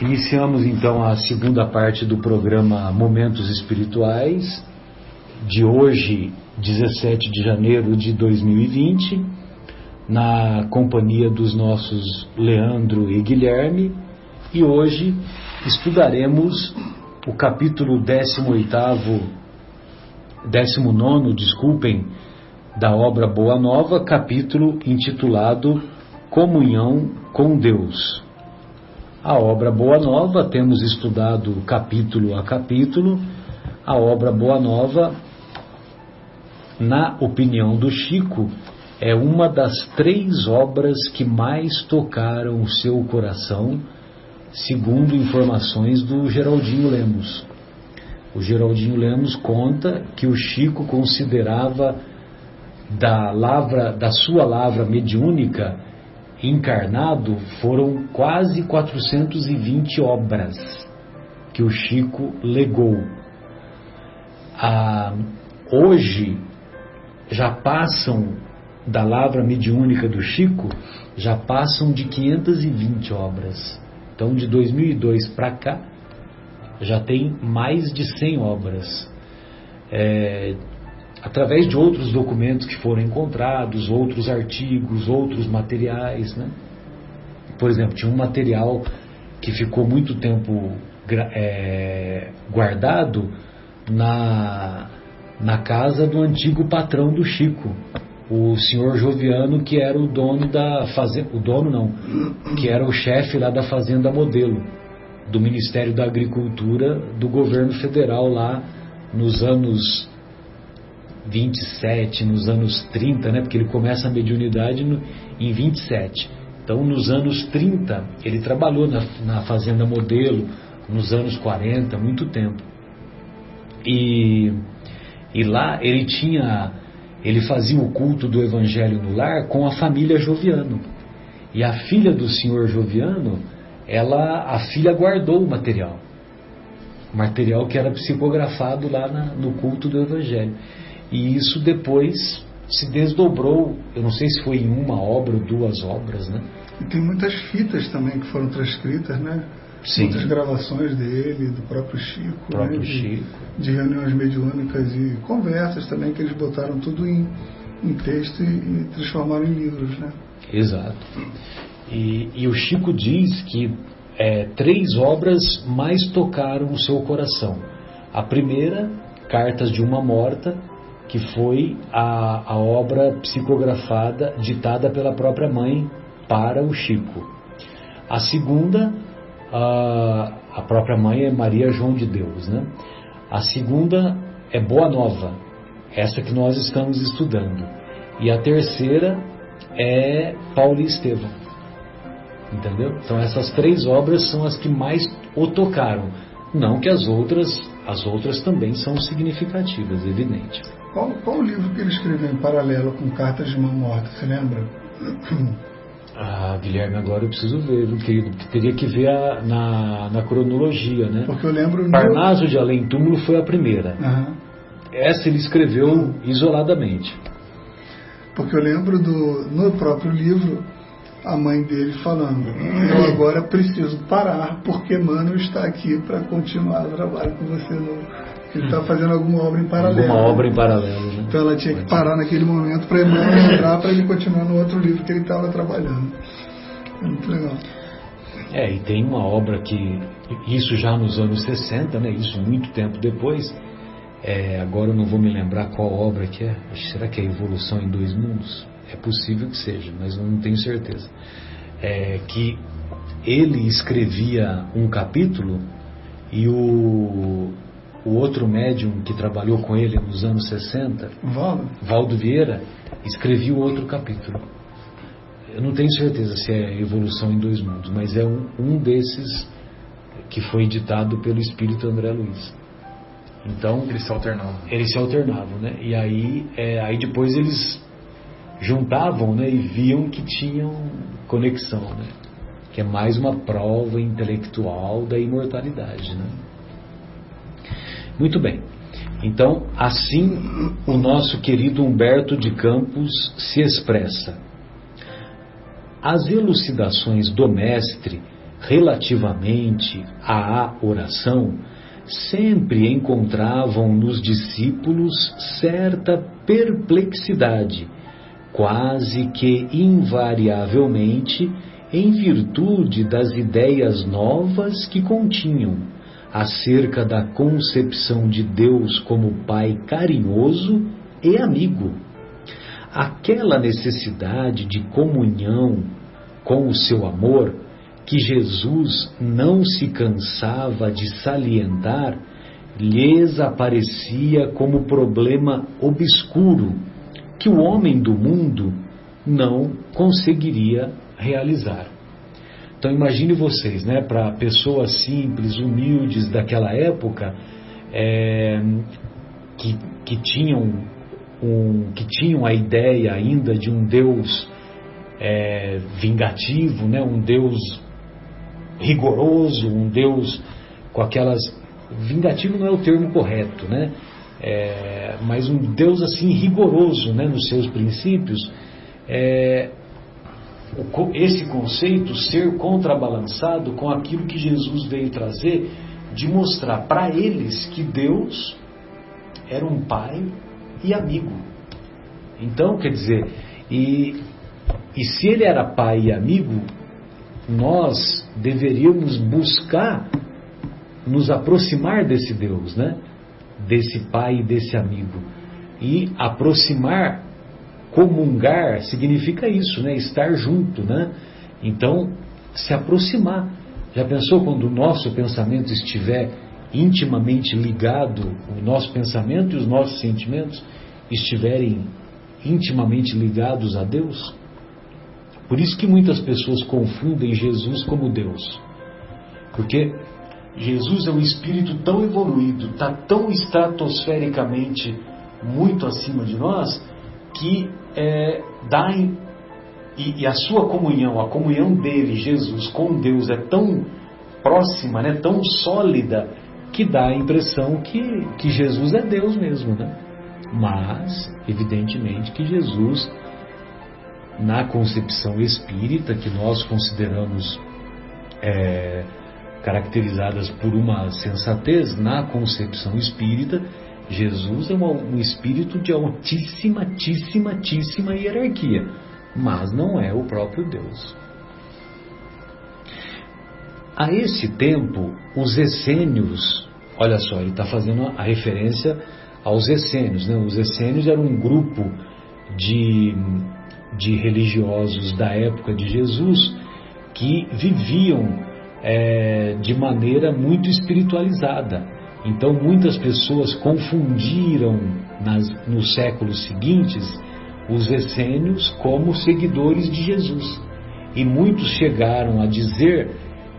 Iniciamos então a segunda parte do programa Momentos Espirituais, de hoje, 17 de janeiro de 2020, na companhia dos nossos Leandro e Guilherme, e hoje estudaremos o capítulo 19, da obra Boa Nova, capítulo intitulado Comunhão com Deus. A obra Boa Nova, temos estudado capítulo a capítulo. A obra Boa Nova, na opinião do Chico, é uma das 3 obras que mais tocaram o seu coração, segundo informações do Geraldinho Lemos. O Geraldinho Lemos conta que o Chico considerava da sua lavra mediúnica encarnado, foram quase 420 obras que o Chico legou. Hoje já passam, da lavra mediúnica do Chico, já passam de 520 obras. Então, de 2002 para cá, já tem mais de 100 obras. Através de outros documentos que foram encontrados, outros artigos, outros materiais, né? Por exemplo, tinha um material que ficou muito tempo guardado na casa do antigo patrão do Chico, o senhor Joviano, que era o dono da fazenda, que era o chefe lá da Fazenda Modelo, do Ministério da Agricultura do governo federal lá nos anos 27, nos anos 30, né? Porque ele começa a mediunidade em 27. Então, nos anos 30, ele trabalhou na Fazenda Modelo, nos anos 40, muito tempo. E lá ele fazia o culto do Evangelho no lar com a família Joviano. E a filha do senhor Joviano, a filha guardou o material que era psicografado lá no culto do Evangelho. E isso depois se desdobrou, eu não sei se foi em uma obra ou 2 obras, né? E tem muitas fitas também que foram transcritas, né? Sim. Muitas gravações dele, do próprio Chico, né? Chico. De reuniões mediúnicas e conversas também, que eles botaram tudo em texto e transformaram em livros, né? Exato. E o Chico diz que 3 obras mais tocaram o seu coração. A primeira, Cartas de uma Morta, que foi a obra psicografada, ditada pela própria mãe para o Chico. A segunda, a própria mãe é Maria João de Deus, né? A segunda é Boa Nova, essa que nós estamos estudando. E a terceira é Paulo e Estevão. Entendeu? Então essas 3 obras são as que mais o tocaram. Não que as outras também são significativas, evidente. Qual o livro que ele escreveu em paralelo com Cartas de uma Morta, você lembra? Guilherme, agora eu preciso ver, viu, querido? Porque teria que ver na cronologia, né? Porque eu lembro... Parnaso de Além Túmulo foi a primeira. Uhum. Essa ele escreveu isoladamente. Porque eu lembro no próprio livro, a mãe dele falando: eu agora preciso parar, porque Mano está aqui para continuar o trabalho com você. Ele está fazendo alguma obra em paralelo. Alguma obra em paralelo, né? Então ela tinha que parar naquele momento para Emmanuel entrar, para ele continuar no outro livro que ele estava trabalhando. É muito legal. E tem uma obra que, isso já nos anos 60, né? Isso muito tempo depois. Agora eu não vou me lembrar qual obra que é. Será que é Evolução em 2 Mundos? É possível que seja, mas eu não tenho certeza. Que ele escrevia um capítulo e o outro médium que trabalhou com ele nos anos 60, Valdo Vieira, escrevia o outro capítulo. Eu não tenho certeza se é Evolução em 2 Mundos, mas é um desses que foi ditado pelo Espírito André Luiz. Então, eles se alternavam, né? E aí depois eles juntavam, né? E viam que tinham conexão, né? Que é mais uma prova intelectual da imortalidade, né? Muito bem. Então, assim o nosso querido Humberto de Campos se expressa: as elucidações do mestre relativamente à oração, sempre encontravam nos discípulos certa perplexidade, quase que invariavelmente em virtude das ideias novas que continham acerca da concepção de Deus como Pai carinhoso e amigo. Aquela necessidade de comunhão com o seu amor, que Jesus não se cansava de salientar, lhes aparecia como problema obscuro que o homem do mundo não conseguiria realizar. Então imagine vocês, né, para pessoas simples, humildes daquela época, que tinham a ideia ainda de um Deus vingativo, né, um Deus rigoroso, um Deus com aquelas... Vingativo não é o termo correto, né? Mas um Deus assim rigoroso, né, nos seus princípios. Esse conceito ser contrabalançado com aquilo que Jesus veio trazer, de mostrar para eles que Deus era um pai e amigo. Então, quer dizer, e se ele era pai e amigo, nós deveríamos buscar nos aproximar desse Deus, né? Desse pai e desse amigo. E aproximar, comungar, significa isso, né? Estar junto, né? Então, se aproximar. Já pensou quando o nosso pensamento estiver intimamente ligado, o nosso pensamento e os nossos sentimentos estiverem intimamente ligados a Deus? Por isso que muitas pessoas confundem Jesus como Deus. Porque Jesus é um espírito tão evoluído, está tão estratosfericamente muito acima de nós, que e a sua comunhão, a comunhão dele, Jesus, com Deus é tão próxima, né, tão sólida, que dá a impressão que Jesus é Deus mesmo, né? Mas, evidentemente, que Jesus, na concepção espírita, que nós consideramos caracterizadas por uma sensatez, na concepção espírita, Jesus é um espírito de altíssima hierarquia, mas não é o próprio Deus. A esse tempo, os essênios, olha só, ele está fazendo a referência aos essênios, né? Os essênios eram um grupo de religiosos da época de Jesus que viviam de maneira muito espiritualizada. Então muitas pessoas confundiram nos séculos seguintes os essênios como seguidores de Jesus, e muitos chegaram a dizer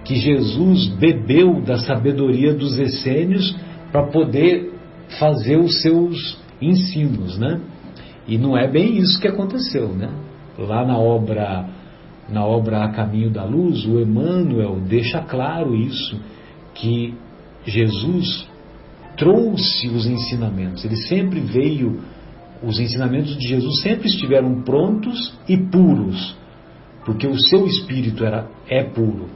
que Jesus bebeu da sabedoria dos essênios para poder fazer os seus ensinos, né? E não é bem isso que aconteceu, né? Lá na obra A Caminho da Luz, o Emmanuel deixa claro isso, que Jesus trouxe os ensinamentos. Ele sempre veio, os ensinamentos de Jesus sempre estiveram prontos e puros, porque o seu espírito é puro.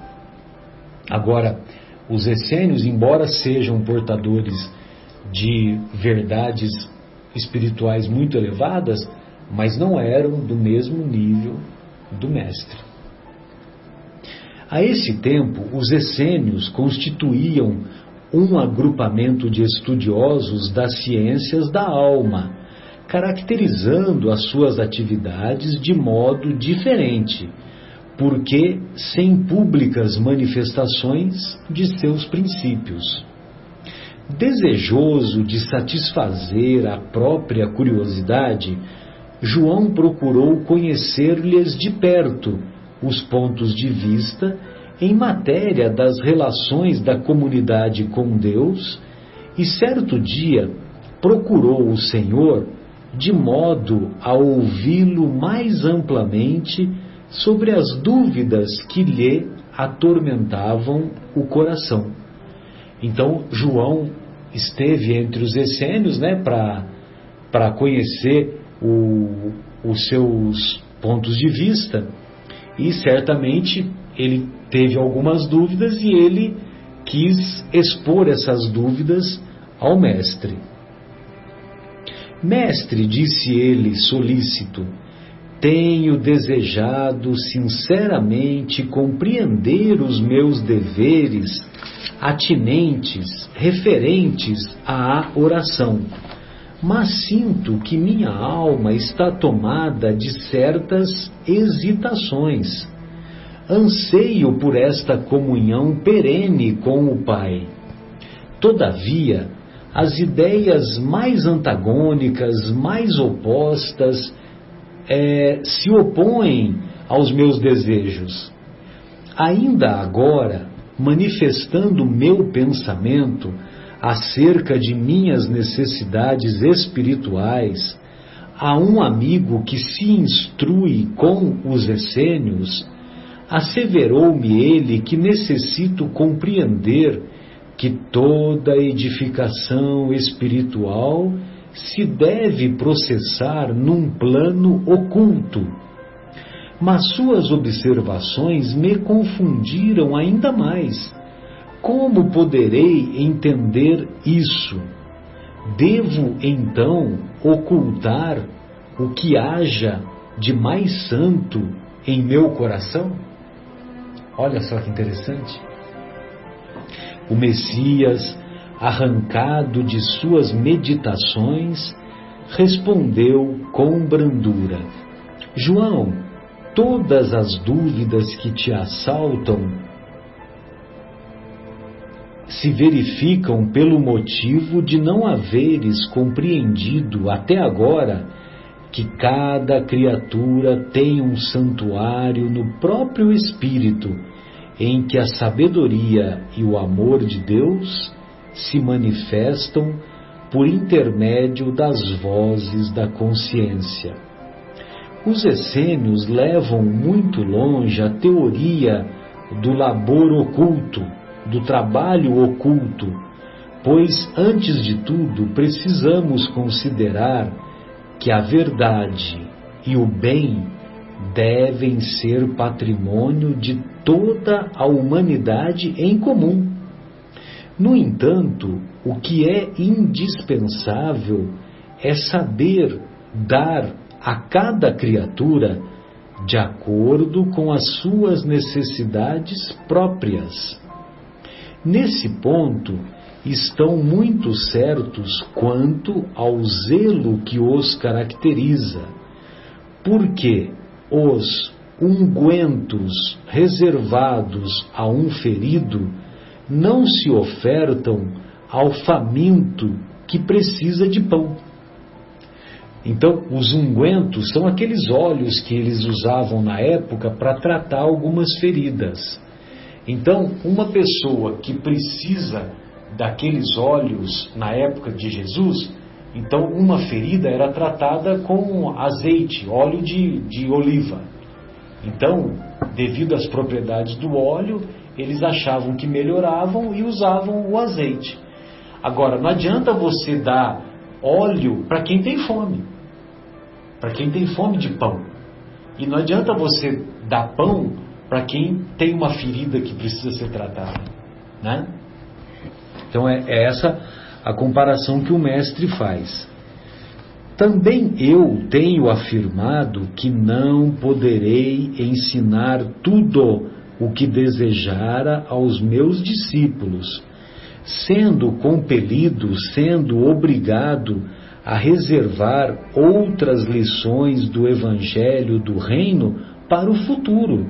Agora, os essênios, embora sejam portadores de verdades espirituais muito elevadas, mas não eram do mesmo nível do mestre. A esse tempo, os essênios constituíam um agrupamento de estudiosos das ciências da alma, caracterizando as suas atividades de modo diferente, porque sem públicas manifestações de seus princípios. Desejoso de satisfazer a própria curiosidade, João procurou conhecer-lhes de perto os pontos de vista em matéria das relações da comunidade com Deus, e certo dia procurou o Senhor de modo a ouvi-lo mais amplamente sobre as dúvidas que lhe atormentavam o coração. Então João esteve entre os essênios, né, para conhecer os seus pontos de vista, e certamente ele teve algumas dúvidas e ele quis expor essas dúvidas ao mestre. Mestre, disse ele solícito, tenho desejado sinceramente compreender os meus deveres atinentes, referentes à oração, mas sinto que minha alma está tomada de certas hesitações. Anseio por esta comunhão perene com o Pai. Todavia, as ideias mais antagônicas, mais opostas, se opõem aos meus desejos. Ainda agora, manifestando meu pensamento acerca de minhas necessidades espirituais, a um amigo que se instrui com os essênios, asseverou-me ele que necessito compreender que toda edificação espiritual se deve processar num plano oculto. Mas suas observações me confundiram ainda mais. Como poderei entender isso? Devo, então, ocultar o que haja de mais santo em meu coração? Olha só que interessante. O Messias, arrancado de suas meditações, respondeu com brandura: João, todas as dúvidas que te assaltam se verificam pelo motivo de não haveres compreendido até agora que cada criatura tem um santuário no próprio espírito, em que a sabedoria e o amor de Deus se manifestam por intermédio das vozes da consciência. Os essênios levam muito longe a teoria do labor oculto, do trabalho oculto, pois, antes de tudo, precisamos considerar que a verdade e o bem devem ser patrimônio de toda a humanidade em comum. No entanto, o que é indispensável é saber dar a cada criatura de acordo com as suas necessidades próprias. Nesse ponto, estão muito certos quanto ao zelo que os caracteriza, porque os ungüentos reservados a um ferido não se ofertam ao faminto que precisa de pão. Então, os ungüentos são aqueles óleos que eles usavam na época para tratar algumas feridas. Então, uma pessoa que precisa daqueles óleos na época de Jesus, então uma ferida era tratada com azeite, óleo de oliva. Então, devido às propriedades do óleo, eles achavam que melhoravam e usavam o azeite. Agora, não adianta você dar óleo para quem tem fome, para quem tem fome de pão. E não adianta você dar pão para quem tem uma ferida que precisa ser tratada, né? Então é essa a comparação que o mestre faz. Também eu tenho afirmado que não poderei ensinar tudo o que desejara aos meus discípulos, sendo compelido, sendo obrigado a reservar outras lições do Evangelho do Reino para o futuro,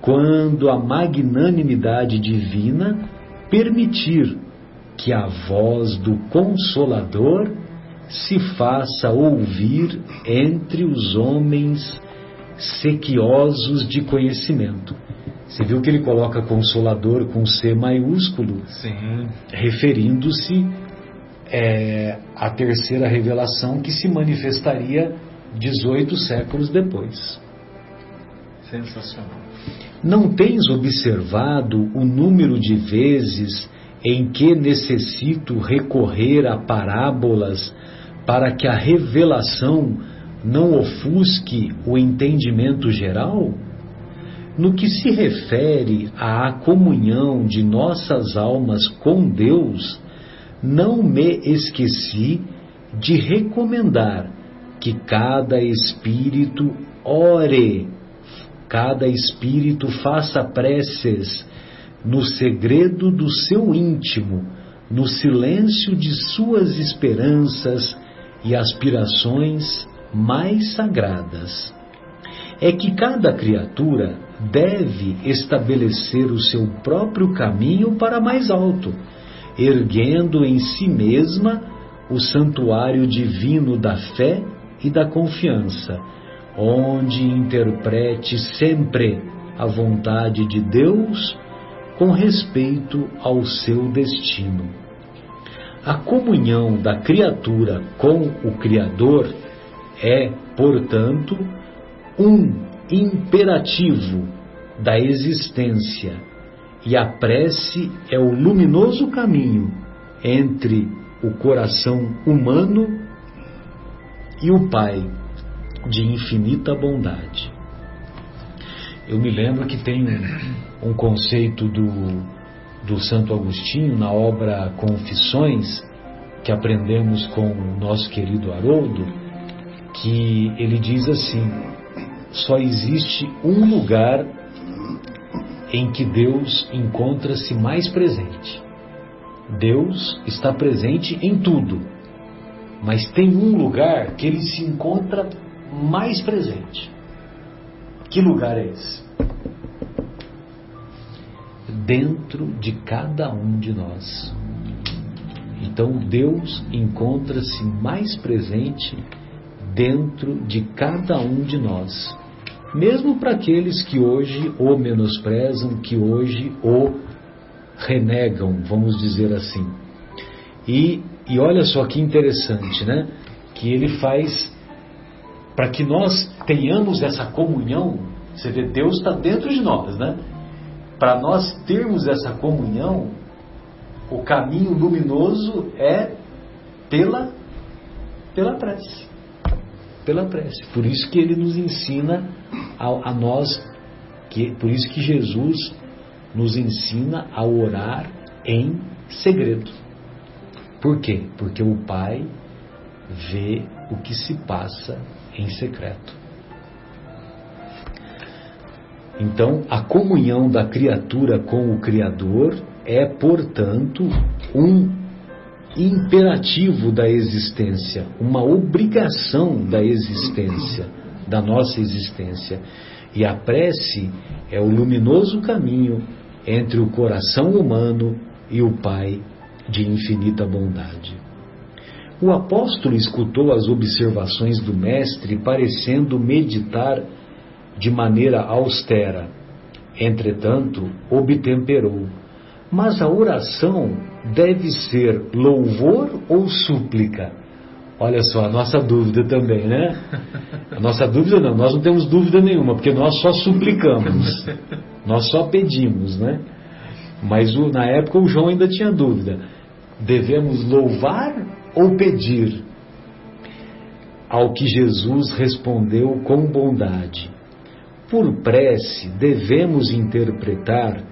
quando a magnanimidade divina permitir que a voz do Consolador se faça ouvir entre os homens sequiosos de conhecimento. Você viu que ele coloca Consolador com C maiúsculo? Sim. Referindo-se à terceira revelação que se manifestaria 18 séculos depois. Sensacional. Não tens observado o número de vezes em que necessito recorrer a parábolas para que a revelação não ofusque o entendimento geral? No que se refere à comunhão de nossas almas com Deus, não me esqueci de recomendar que cada espírito ore, cada espírito faça preces no segredo do seu íntimo, no silêncio de suas esperanças e aspirações mais sagradas. É que cada criatura deve estabelecer o seu próprio caminho para mais alto, erguendo em si mesma o santuário divino da fé e da confiança, onde interprete sempre a vontade de Deus com respeito ao seu destino. A comunhão da criatura com o Criador é, portanto, um imperativo da existência, e a prece é o luminoso caminho entre o coração humano e o Pai de infinita bondade. Eu me lembro que tem um conceito do Santo Agostinho na obra Confissões, que aprendemos com o nosso querido Haroldo, que ele diz assim: só existe um lugar em que Deus encontra-se mais presente. Deus está presente em tudo, mas tem um lugar que ele se encontra mais presente. Que lugar é esse? Dentro de cada um de nós. Então Deus encontra-se mais presente dentro de cada um de nós, mesmo para aqueles que hoje o menosprezam, que hoje o renegam, vamos dizer assim. E olha só que interessante, né? Que ele faz para que nós tenhamos essa comunhão. Você vê, Deus está dentro de nós, né? Para nós termos essa comunhão, o caminho luminoso é pela prece. Pela prece. Por isso que ele nos ensina a nós, por isso que Jesus nos ensina a orar em segredo. Por quê? Porque o Pai vê o que se passa em secreto. Então, a comunhão da criatura com o Criador é, portanto, um imperativo da existência, uma obrigação da existência, da nossa existência. E a prece é o luminoso caminho entre o coração humano e o Pai de infinita bondade. O apóstolo escutou as observações do Mestre, parecendo meditar de maneira austera. Entretanto, obtemperou: mas a oração deve ser louvor ou súplica? Olha só, a nossa dúvida também, né? A nossa dúvida não, nós não temos dúvida nenhuma, porque nós só suplicamos, nós só pedimos, né? Mas na época o João ainda tinha dúvida: devemos louvar ou pedir? Ao que Jesus respondeu com bondade: por prece devemos interpretar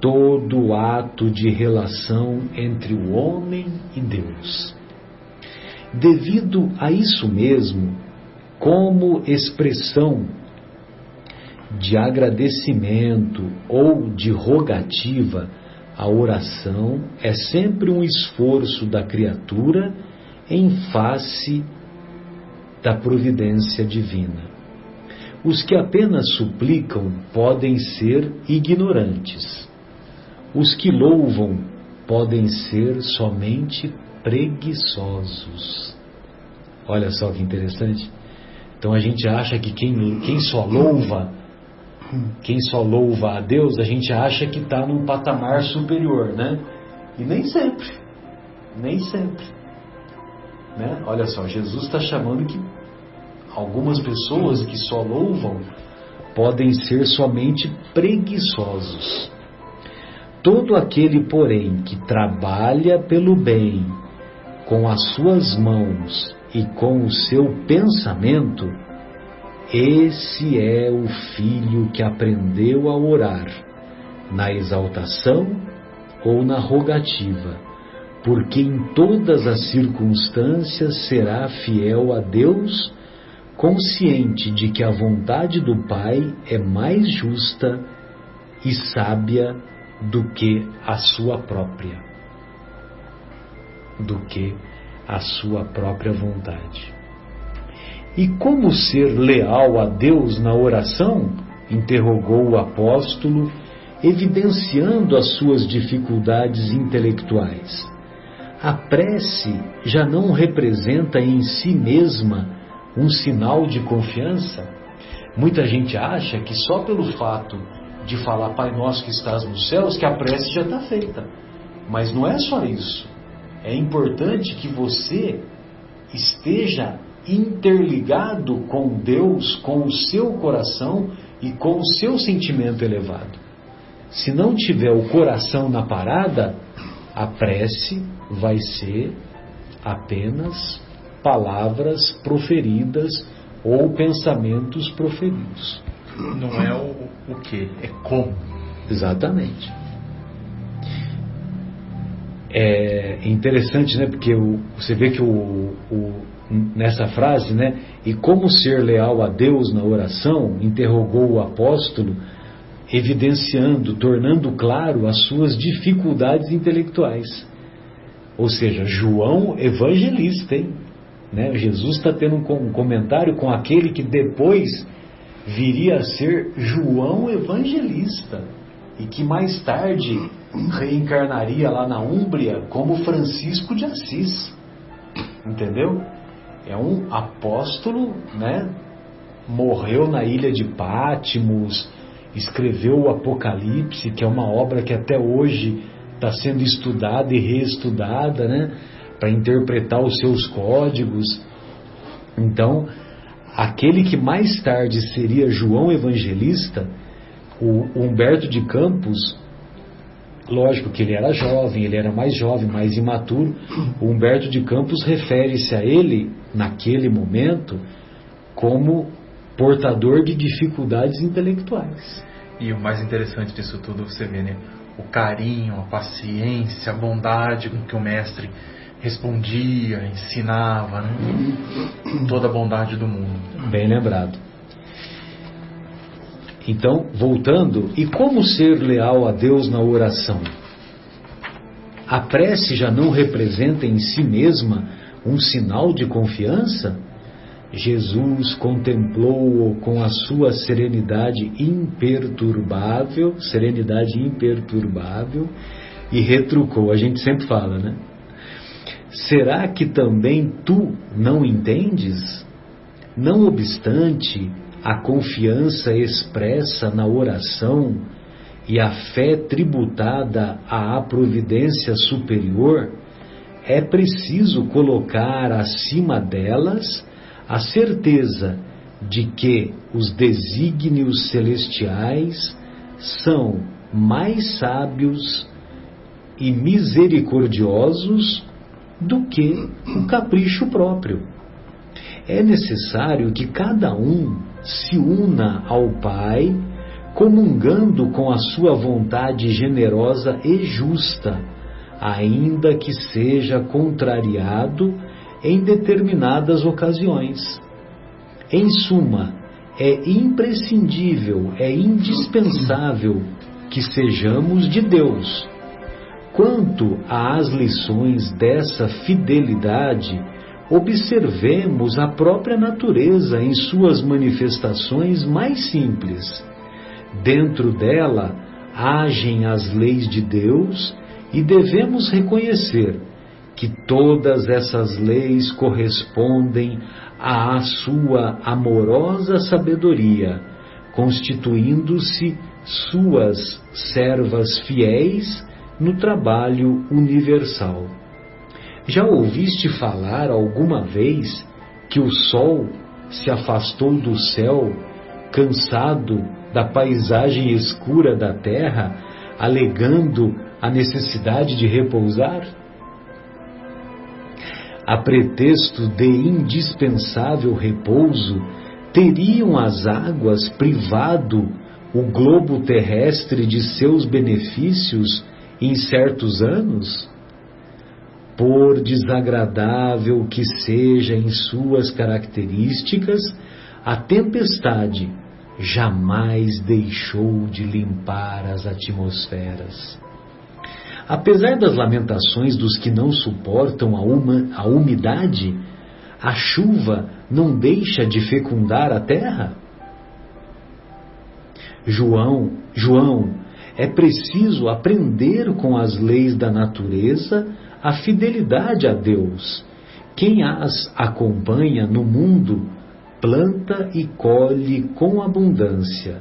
todo o ato de relação entre o homem e Deus. Devido a isso mesmo, como expressão de agradecimento ou de rogativa, a oração é sempre um esforço da criatura em face da providência divina. Os que apenas suplicam podem ser ignorantes. Os que louvam podem ser somente preguiçosos. Olha só que interessante. Então a gente acha que quem só louva a Deus, a gente acha que está num patamar superior, né? E nem sempre. Né? Olha só, Jesus está chamando que algumas pessoas que só louvam podem ser somente preguiçosos. Todo aquele, porém, que trabalha pelo bem com as suas mãos e com o seu pensamento, esse é o filho que aprendeu a orar, na exaltação ou na rogativa, porque em todas as circunstâncias será fiel a Deus, consciente de que a vontade do Pai é mais justa e sábia do que a sua própria vontade. E como ser leal a Deus na oração? Interrogou o apóstolo, evidenciando as suas dificuldades intelectuais. A prece já não representa em si mesma um sinal de confiança? Muita gente acha que só pelo fato de falar Pai Nosso que estás nos céus, que a prece já está feita. Mas não é só isso. É importante que você esteja interligado com Deus, com o seu coração e com o seu sentimento elevado. Se não tiver o coração na parada, a prece vai ser apenas palavras proferidas ou pensamentos proferidos. Não é o que, é como. Exatamente. É interessante, né? Porque você vê que nessa frase, né? E como ser leal a Deus na oração? Interrogou o apóstolo, evidenciando, tornando claro as suas dificuldades intelectuais. Ou seja, João evangelista, hein? Né? Jesus está tendo um comentário com aquele que depois viria a ser João evangelista e que mais tarde reencarnaria lá na Úmbria como Francisco de Assis. Entendeu? É um apóstolo, né? Morreu na ilha de Patmos, escreveu o Apocalipse, que é uma obra que até hoje está sendo estudada e reestudada, né? Para interpretar os seus códigos. Então, aquele que mais tarde seria João Evangelista, o Humberto de Campos, lógico que ele era jovem, ele era mais jovem, mais imaturo. O Humberto de Campos refere-se a ele, naquele momento, como portador de dificuldades intelectuais. E o mais interessante disso tudo, você vê, né? O carinho, a paciência, a bondade com que o mestre respondia, ensinava, né? Toda a bondade do mundo. Bem lembrado. Então, voltando, e como ser leal a Deus na oração? A prece já não representa em si mesma um sinal de confiança? Jesus contemplou-o com a sua serenidade imperturbável, e retrucou. A gente sempre fala, né? Será que também tu não entendes? Não obstante a confiança expressa na oração e a fé tributada à providência superior, é preciso colocar acima delas a certeza de que os desígnios celestiais são mais sábios e misericordiosos do que o capricho próprio. É necessário que cada um se una ao Pai, comungando com a sua vontade generosa e justa, ainda que seja contrariado em determinadas ocasiões. Em suma, é imprescindível, é indispensável que sejamos de Deus. Quanto às lições dessa fidelidade, observemos a própria natureza em suas manifestações mais simples. Dentro dela agem as leis de Deus e devemos reconhecer que todas essas leis correspondem à sua amorosa sabedoria, constituindo-se suas servas fiéis no trabalho universal. Já ouviste falar alguma vez que o sol se afastou do céu, cansado da paisagem escura da terra, alegando a necessidade de repousar? A pretexto de indispensável repouso, teriam as águas privado o globo terrestre de seus benefícios em certos anos? Por desagradável que seja em suas características, a tempestade jamais deixou de limpar as atmosferas. Apesar das lamentações dos que não suportam a umidade, a chuva não deixa de fecundar a terra? João, é preciso aprender com as leis da natureza a fidelidade a Deus. Quem as acompanha no mundo, planta e colhe com abundância.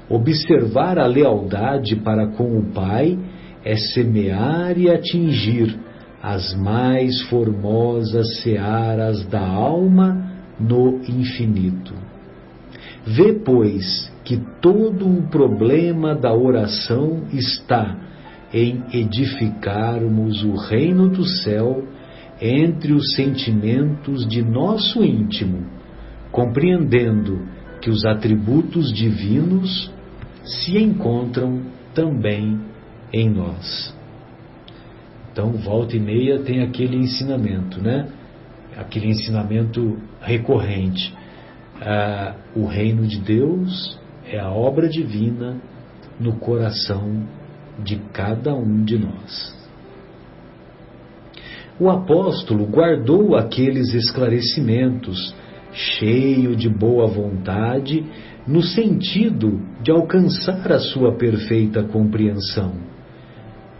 Observar a lealdade para com o Pai é semear e atingir as mais formosas searas da alma no infinito. Vê, pois, que todo o problema da oração está em edificarmos o reino do céu entre os sentimentos de nosso íntimo, compreendendo que os atributos divinos se encontram também em nós. Então, volta e meia tem aquele ensinamento, né? Aquele ensinamento recorrente. O reino de Deus é a obra divina no coração de cada um de nós. O apóstolo guardou aqueles esclarecimentos, cheio de boa vontade, no sentido de alcançar a sua perfeita compreensão.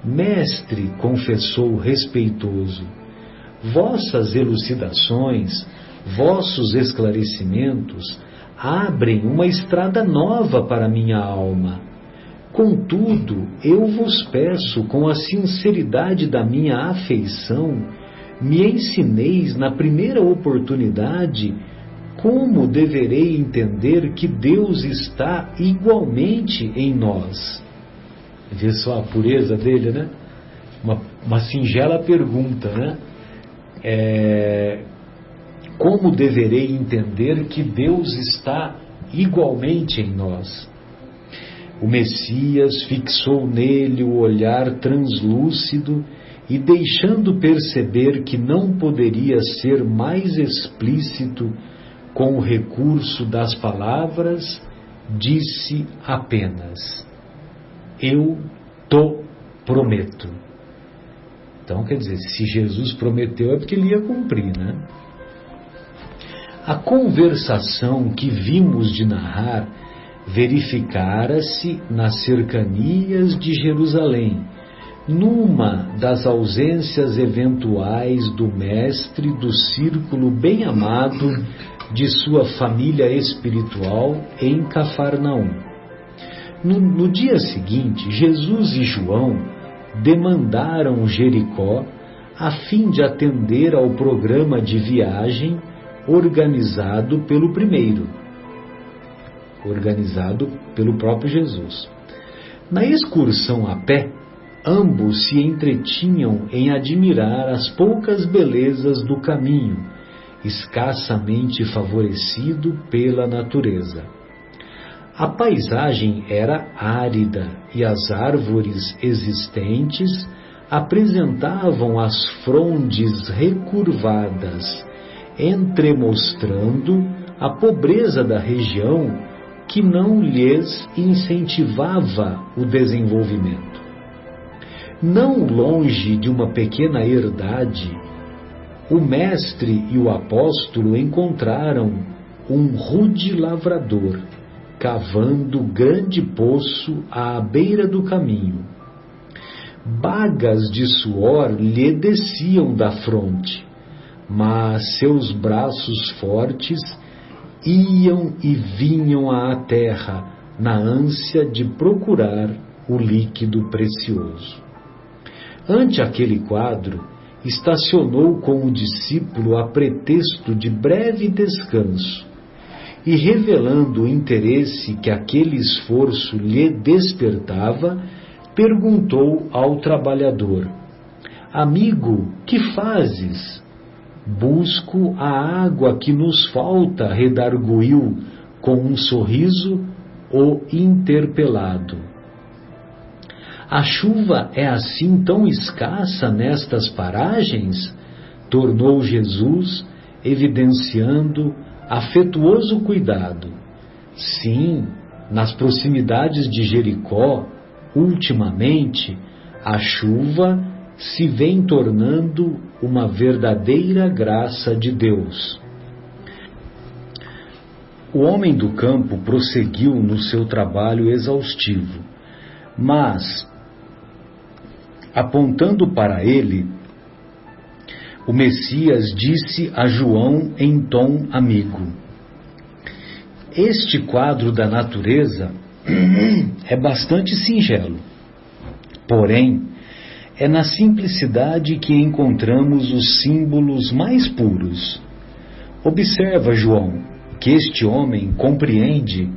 Mestre, confessou respeitoso, vossas elucidações, vossos esclarecimentos abrem uma estrada nova para minha alma. Contudo, eu vos peço, com a sinceridade da minha afeição, me ensineis na primeira oportunidade como deverei entender que Deus está igualmente em nós. Vê só a pureza dele, né? Uma singela pergunta, né? Como deverei entender que Deus está igualmente em nós? O Messias fixou nele o olhar translúcido e, deixando perceber que não poderia ser mais explícito com o recurso das palavras, disse apenas: eu te prometo. Então, quer dizer, se Jesus prometeu é porque ele ia cumprir, né? A conversação que vimos de narrar verificara-se nas cercanias de Jerusalém, numa das ausências eventuais do Mestre do círculo bem amado de sua família espiritual em Cafarnaum. No dia seguinte, Jesus e João demandaram Jericó a fim de atender ao programa de viagem organizado pelo próprio Jesus. Na excursão a pé, ambos se entretinham em admirar as poucas belezas do caminho, escassamente favorecido pela natureza. A paisagem era árida e as árvores existentes apresentavam as frondes recurvadas, entremostrando a pobreza da região que não lhes incentivava o desenvolvimento. Não longe de uma pequena herdade, o mestre e o apóstolo encontraram um rude lavrador cavando grande poço à beira do caminho. Bagas de suor lhe desciam da fronte, mas seus braços fortes iam e vinham à terra na ânsia de procurar o líquido precioso. Ante aquele quadro, estacionou com o discípulo a pretexto de breve descanso e, revelando o interesse que aquele esforço lhe despertava, perguntou ao trabalhador: amigo, que fazes? busco a água que nos falta, redarguiu com um sorriso o interpelado. A chuva é assim tão escassa nestas paragens? Tornou Jesus, evidenciando afetuoso cuidado. Sim, nas proximidades de Jericó, ultimamente, a chuva se vem tornando uma verdadeira graça de Deus. O homem do campo prosseguiu no seu trabalho exaustivo, mas, apontando para ele, o Messias disse a João em tom amigo: este quadro da natureza é bastante singelo, porém, é na simplicidade que encontramos os símbolos mais puros. Observa, João, que este homem compreende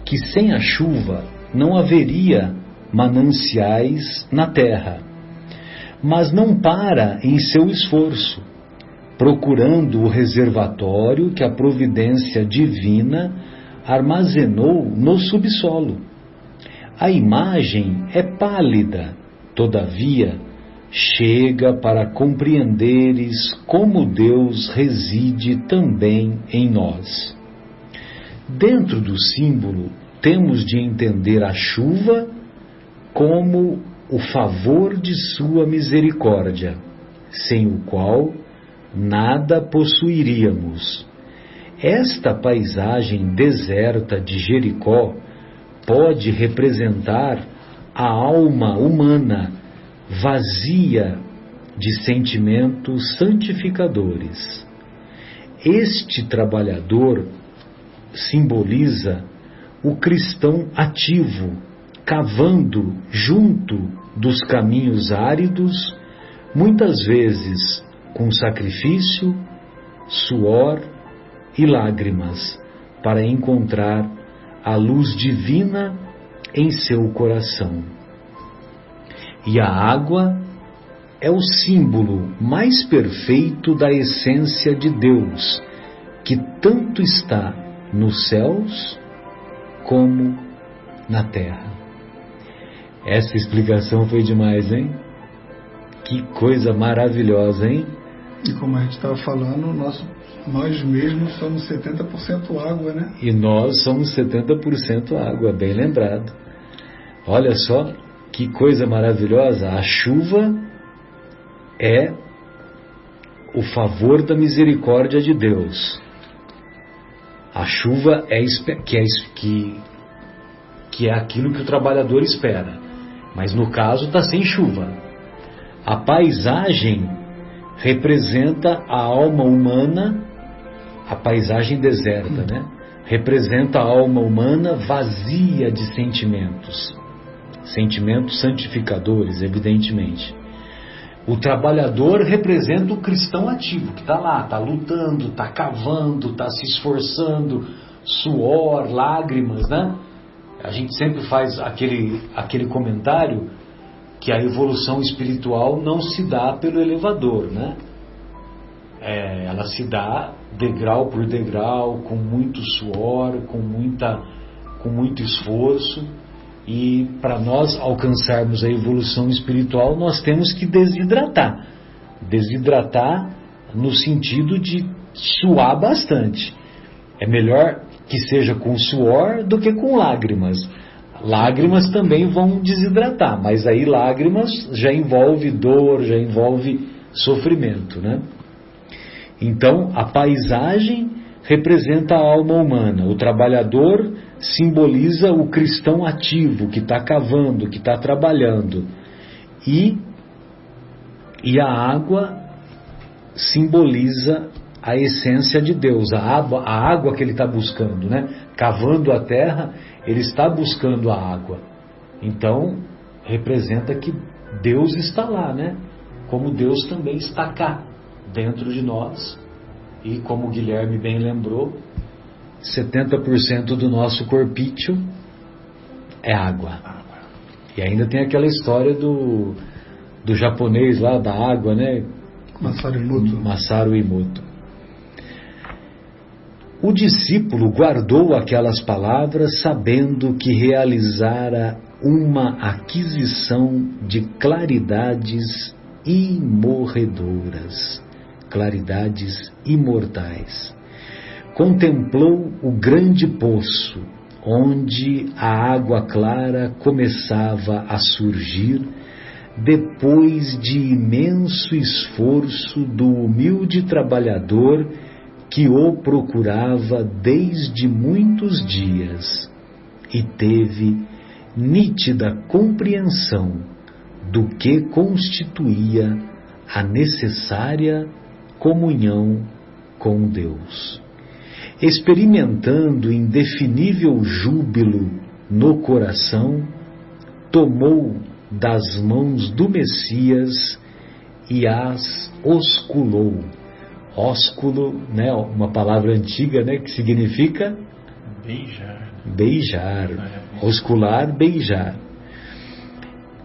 que sem a chuva não haveria mananciais na terra, mas não para em seu esforço, procurando o reservatório que a providência divina armazenou no subsolo. A imagem é pálida, todavia, chega para compreenderes como Deus reside também em nós. Dentro do símbolo, temos de entender a chuva como o favor de sua misericórdia, sem o qual nada possuiríamos. Esta paisagem deserta de Jericó pode representar a alma humana vazia de sentimentos santificadores. Este trabalhador simboliza o cristão ativo, cavando junto dos caminhos áridos, muitas vezes com sacrifício, suor e lágrimas, para encontrar a luz divina em seu coração. E a água é o símbolo mais perfeito da essência de Deus, que tanto está nos céus como na terra. Essa explicação foi demais, hein? Que coisa maravilhosa, hein? E como a gente estava falando, nós mesmos somos 70% água, né? E nós somos 70% água, bem lembrado. Olha só, que coisa maravilhosa. A chuva é o favor da misericórdia de Deus. A chuva é aquilo que o trabalhador espera. Mas no caso está sem chuva. A paisagem representa a alma humana, a paisagem deserta, né? Representa a alma humana vazia de sentimentos. Sentimentos santificadores, evidentemente. O trabalhador representa o cristão ativo, que está lá, está lutando, está cavando, está se esforçando, suor, lágrimas, né? A gente sempre faz aquele comentário que a evolução espiritual não se dá pelo elevador, né? Ela se dá degrau por degrau, com muito suor, com muito esforço. E para nós alcançarmos a evolução espiritual, nós temos que desidratar. Desidratar no sentido de suar bastante. É melhor que seja com suor do que com lágrimas. Lágrimas também vão desidratar, mas aí lágrimas já envolve dor, já envolve sofrimento, né? Então, a paisagem representa a alma humana. O trabalhador simboliza o cristão ativo, que está cavando, que está trabalhando. E a água simboliza a essência de Deus, a água que ele está buscando, né? Cavando a terra, ele está buscando a água. Então, representa que Deus está lá, né? Como Deus também está cá, dentro de nós. E como o Guilherme bem lembrou, 70% do nosso corpício é água. E ainda tem aquela história do japonês lá, da água, né? Masaru Emoto. O discípulo guardou aquelas palavras, sabendo que realizara uma aquisição de claridades imorredoras, claridades imortais. Contemplou o grande poço, onde a água clara começava a surgir, depois de imenso esforço do humilde trabalhador que o procurava desde muitos dias, e teve nítida compreensão do que constituía a necessária comunhão com Deus. Experimentando indefinível júbilo no coração, tomou das mãos do Messias e as osculou. Ósculo, né, uma palavra antiga, né, que significa beijar. Oscular, beijar.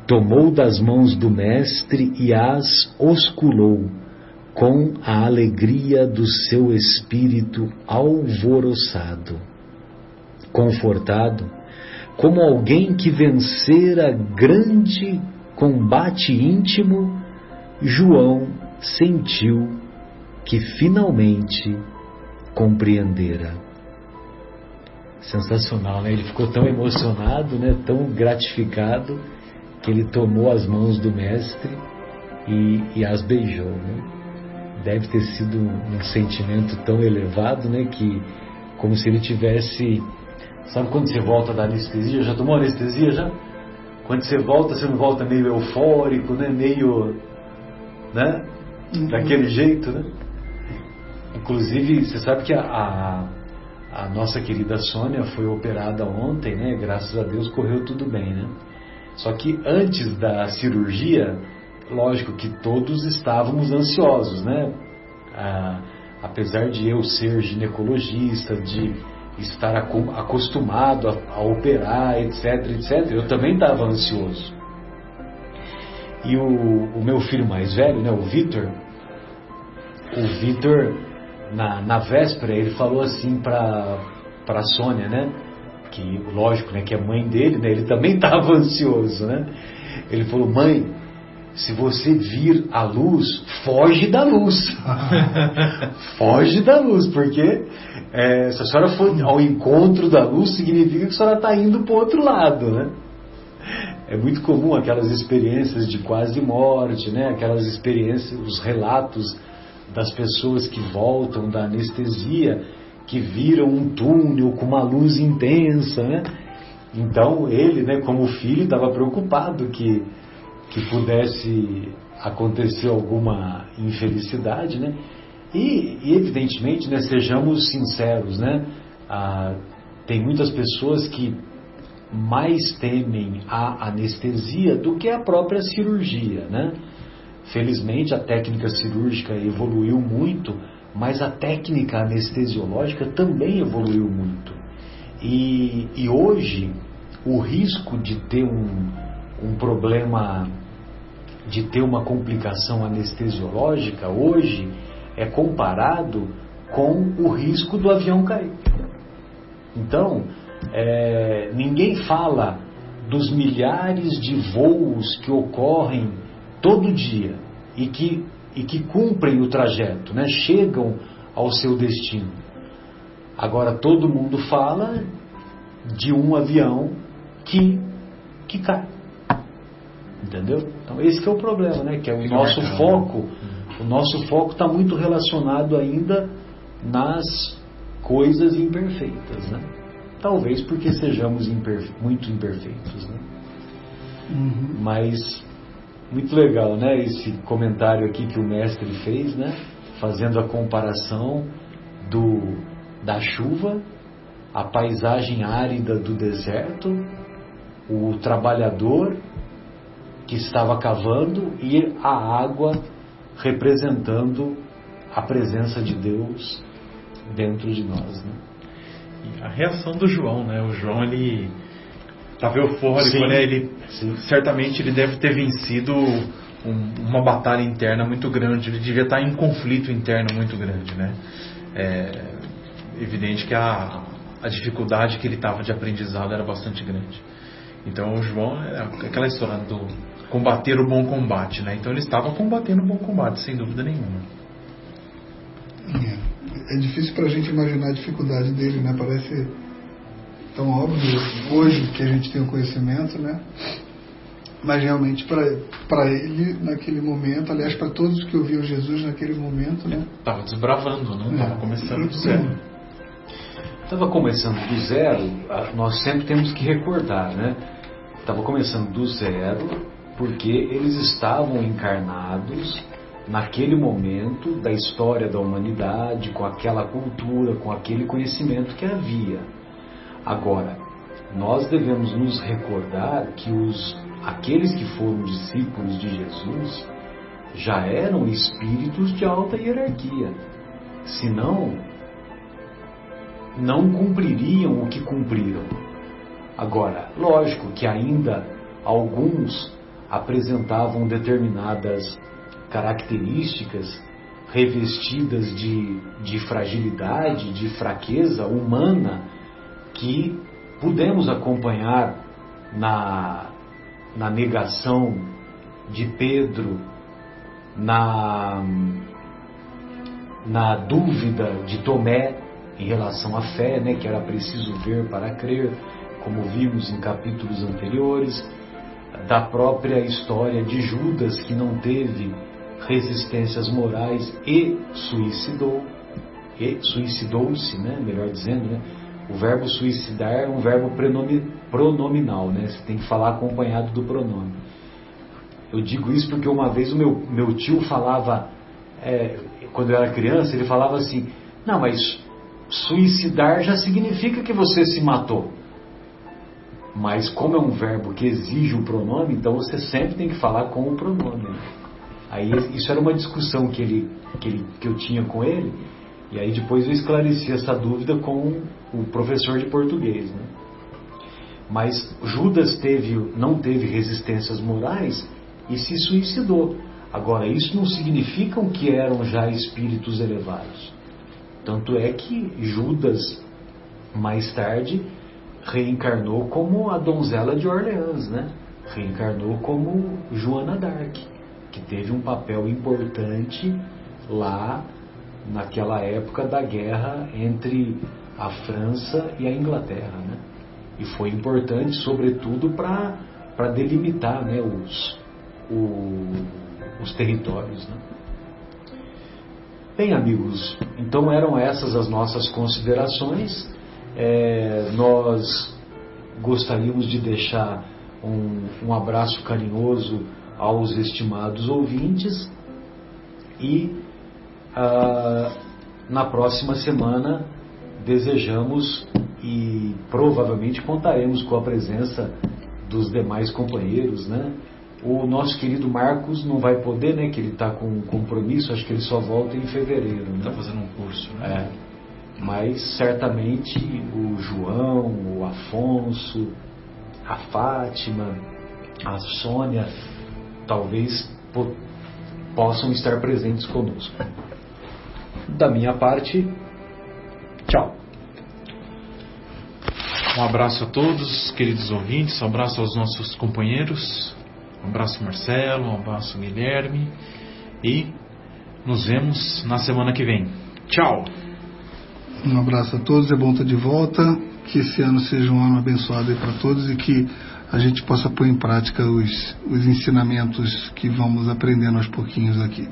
Tomou das mãos do Mestre e as osculou com a alegria do seu espírito alvoroçado. Confortado, como alguém que vencera grande combate íntimo, João sentiu que finalmente compreendera. Sensacional, né? Ele ficou tão emocionado, né? Tão gratificado, que ele tomou as mãos do Mestre e as beijou, né? Deve ter sido um sentimento tão elevado, né? Que, como se ele tivesse... Sabe quando você volta da anestesia? Já tomou anestesia já? Quando você não volta meio eufórico, né? Meio... né? Daquele jeito, né? Inclusive, você sabe que a nossa querida Sônia foi operada ontem, né? Graças a Deus correu tudo bem, né? Só que antes da cirurgia, lógico que todos estávamos ansiosos, né? Apesar de eu ser ginecologista, de estar acostumado a operar, etc, eu também estava ansioso. E o meu filho mais velho, né? O Vitor, na véspera, ele falou assim para Sônia, né? Que, lógico, né? Que é mãe dele, né? Ele também estava ansioso, né? Ele falou: mãe, se você vir a luz, foge da luz. Foge da luz, porque se a senhora for ao encontro da luz, significa que a senhora está indo para o outro lado, né? É muito comum aquelas experiências de quase morte, né? Aquelas experiências, os relatos das pessoas que voltam da anestesia, que viram um túnel com uma luz intensa, né? Então ele, né, como filho, estava preocupado que pudesse acontecer alguma infelicidade, né? E evidentemente, né, sejamos sinceros, né? Tem muitas pessoas que mais temem a anestesia do que a própria cirurgia, né? Felizmente a técnica cirúrgica evoluiu muito, mas a técnica anestesiológica também evoluiu muito. E hoje o risco de ter um problema, de ter uma complicação anestesiológica hoje é comparado com o risco do avião cair. Então, ninguém fala dos milhares de voos que ocorrem todo dia e que cumprem o trajeto, né? Chegam ao seu destino. Agora todo mundo fala de um avião que cai. Entendeu? Então esse que é o problema, né? Que é o nosso foco. O nosso foco está muito relacionado ainda nas coisas imperfeitas, né? Talvez porque sejamos muito imperfeitos, né? Uhum. Mas muito legal, né? Esse comentário aqui que o mestre fez, né? Fazendo a comparação da chuva, a paisagem árida do deserto, o trabalhador que estava cavando e a água representando a presença de Deus dentro de nós, né? E a reação do João, né? O João, ele estava eufórico, sim, né? Ele sim. Certamente ele deve ter vencido uma batalha interna muito grande, ele devia estar em conflito interno muito grande, né? É evidente que a dificuldade que ele estava de aprendizado era bastante grande. Então o João, é aquela história do combater o bom combate, né? Então ele estava combatendo o bom combate, sem dúvida nenhuma. É difícil para a gente imaginar a dificuldade dele, né? Parece tão óbvio hoje que a gente tem o conhecimento, né? Mas realmente para ele naquele momento, aliás, para todos que ouviram Jesus naquele momento, né? Estava desbravando, né? Estava começando do zero. Estava começando do zero, nós sempre temos que recordar, né? Estava começando do zero porque eles estavam encarnados naquele momento da história da humanidade, com aquela cultura, com aquele conhecimento que havia. Agora, nós devemos nos recordar que aqueles que foram discípulos de Jesus já eram espíritos de alta hierarquia. Senão, não cumpririam o que cumpriram. Agora, lógico que ainda alguns apresentavam determinadas características revestidas de fragilidade, de fraqueza humana, que pudemos acompanhar na negação de Pedro, na dúvida de Tomé em relação à fé, né, que era preciso ver para crer, como vimos em capítulos anteriores, da própria história de Judas, que não teve resistências morais e suicidou-se, né, melhor dizendo, né? O verbo suicidar é um verbo pronominal, né? Você tem que falar acompanhado do pronome. Eu digo isso porque uma vez o meu tio falava, quando eu era criança, ele falava assim: não, mas suicidar já significa que você se matou. Mas como é um verbo que exige o pronome, então você sempre tem que falar com o pronome, né? Aí isso era uma discussão que eu tinha com ele. E aí depois eu esclareci essa dúvida com o professor de português, né? Mas Judas não teve resistências morais e se suicidou. Agora, isso não significa que eram já espíritos elevados. Tanto é que Judas, mais tarde, reencarnou como a donzela de Orleans, né? Reencarnou como Joana d'Arc, que teve um papel importante lá naquela época da guerra entre a França e a Inglaterra, né? E foi importante, sobretudo, para delimitar, né, os territórios, né? Bem, amigos, então eram essas as nossas considerações. Nós gostaríamos de deixar um abraço carinhoso aos estimados ouvintes e na próxima semana desejamos e provavelmente contaremos com a presença dos demais companheiros, né? O nosso querido Marcos não vai poder, né? Que ele está com um compromisso, acho que ele só volta em fevereiro, né? Está fazendo um curso, né? Mas certamente o João, o Afonso, a Fátima, a Sônia, talvez possam estar presentes conosco. Da minha parte, tchau. Um abraço a todos, queridos ouvintes, um abraço aos nossos companheiros, um abraço Marcelo, um abraço Guilherme e nos vemos na semana que vem. Tchau! Um abraço a todos, é bom estar de volta, que esse ano seja um ano abençoado para todos e que a gente possa pôr em prática os ensinamentos que vamos aprendendo aos pouquinhos aqui.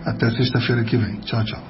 Até sexta-feira que vem. Tchau, tchau.